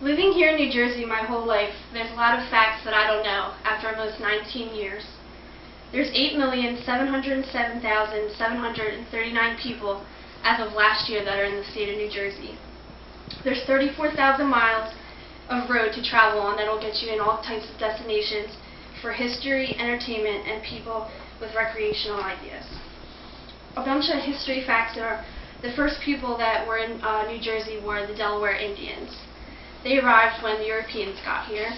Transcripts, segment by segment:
Living here in New Jersey my whole life, there's a lot of facts that I don't know after almost 19 years. There's 8,707,739 people as of last year that are in the state of New Jersey. There's 34,000 miles of road to travel on that'll get you in all types of destinations for history, entertainment, and people with recreational ideas. A bunch of history facts are the first people that were in New Jersey were the Delaware Indians. They arrived when the Europeans got here,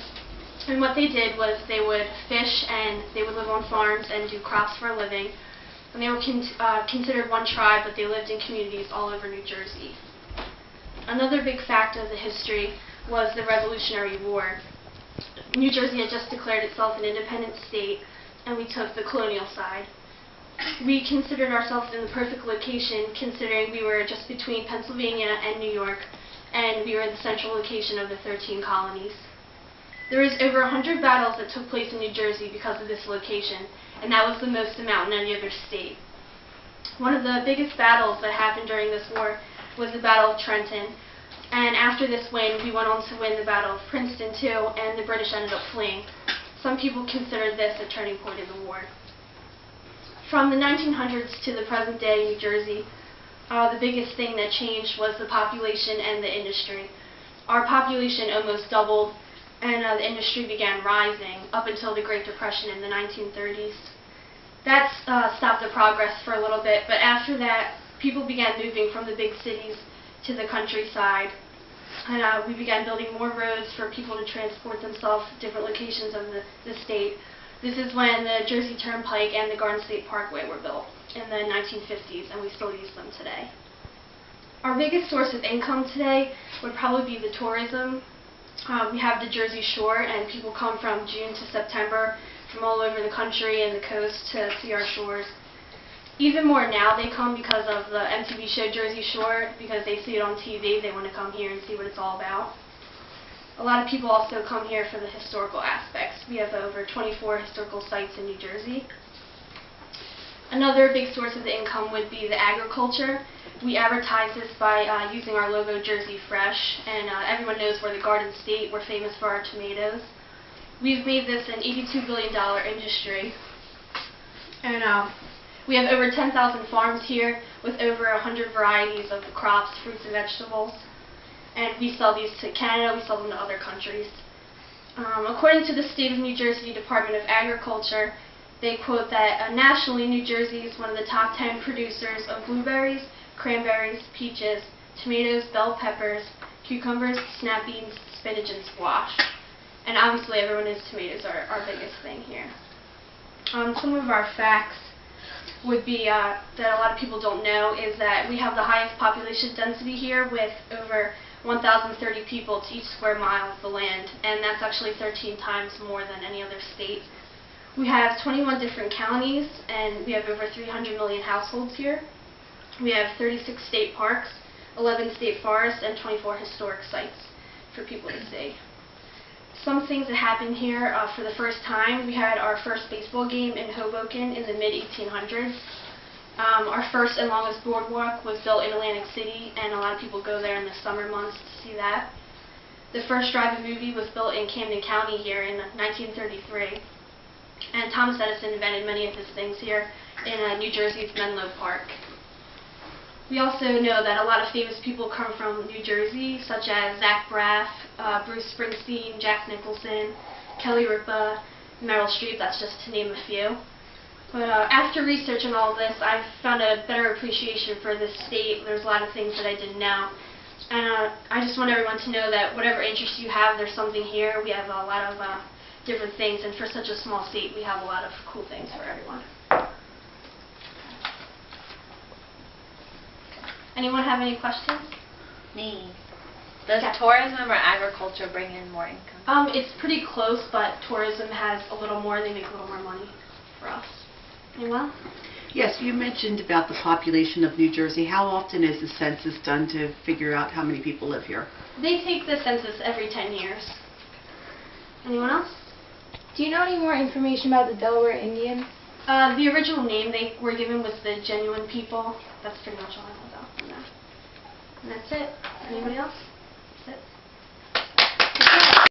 and what they did was they would fish and they would live on farms and do crops for a living. And they were considered one tribe, but they lived in communities all over New Jersey. Another big fact of the history was the Revolutionary War. New Jersey had just declared itself an independent state, and we took the colonial side. We considered ourselves in the perfect location, considering we were just between Pennsylvania and New York, and we were in the central location of the 13 colonies. There was over 100 battles that took place in New Jersey because of this location, and that was the most amount in any other state. One of the biggest battles that happened during this war was the Battle of Trenton, and after this win, we went on to win the Battle of Princeton too, and the British ended up fleeing. Some people consider this a turning point in the war. From the 1900s to the present day in New Jersey, the biggest thing that changed was the population and the industry. Our population almost doubled, and the industry began rising up until the Great Depression in the 1930s. That stopped the progress for a little bit, but after that, people began moving from the big cities to the countryside, and we began building more roads for people to transport themselves to different locations of the state. This is when the Jersey Turnpike and the Garden State Parkway were built in the 1950s, and we still use them today. Our biggest source of income today would probably be the tourism. We have the Jersey Shore, and people come from June to September from all over the country and the coast to see our shores. Even more now, they come because of the MTV show Jersey Shore, because they see it on TV, they want to come here and see what it's all about. A lot of people also come here for the historical aspects. We have over 24 historical sites in New Jersey. Another big source of the income would be the agriculture. We advertise this by using our logo Jersey Fresh, and everyone knows we're the Garden State. We're famous for our tomatoes. We've made this an $82 billion industry, and we have over 10,000 farms here with over 100 varieties of crops, fruits, and vegetables. And we sell these to Canada, we sell them to other countries. According to the State of New Jersey Department of Agriculture, they quote that nationally, New Jersey is one of the top 10 producers of blueberries, cranberries, peaches, tomatoes, bell peppers, cucumbers, snap beans, spinach, and squash. And obviously everyone knows tomatoes are our biggest thing here. Some of our facts would be that a lot of people don't know is that we have the highest population density here with over 1,030 people to each square mile of the land, and that's actually 13 times more than any other state. We have 21 different counties, and we have over 300 million households here. We have 36 state parks, 11 state forests, and 24 historic sites for people to see. Some things that happened here for the first time, we had our first baseball game in Hoboken in the mid-1800s. Our first and longest boardwalk was built in Atlantic City, and a lot of people go there in the summer months to see that. The first drive-in movie was built in Camden County here in 1933. And Thomas Edison invented many of his things here in New Jersey's Menlo Park. We also know that a lot of famous people come from New Jersey, such as Zach Braff, Bruce Springsteen, Jack Nicholson, Kelly Ripa, Meryl Streep, that's just to name a few. But after research on all this, I've found a better appreciation for this state. There's a lot of things that I didn't know. And I just want everyone to know that whatever interest you have, there's something here. We have a lot of different things, and for such a small state, we have a lot of cool things for everyone. Anyone have any questions? Me. Does tourism or agriculture bring in more income? It's pretty close, but tourism has a little more, and they make a little more money for us. Anyone? Yes, you mentioned about the population of New Jersey. How often is the census done to figure out how many people live here? They take the census every 10 years. Anyone else? Do you know any more information about the Delaware Indians? The original name they were given was the Genuine People. That's pretty much all I know about them. And that's it. Anybody else?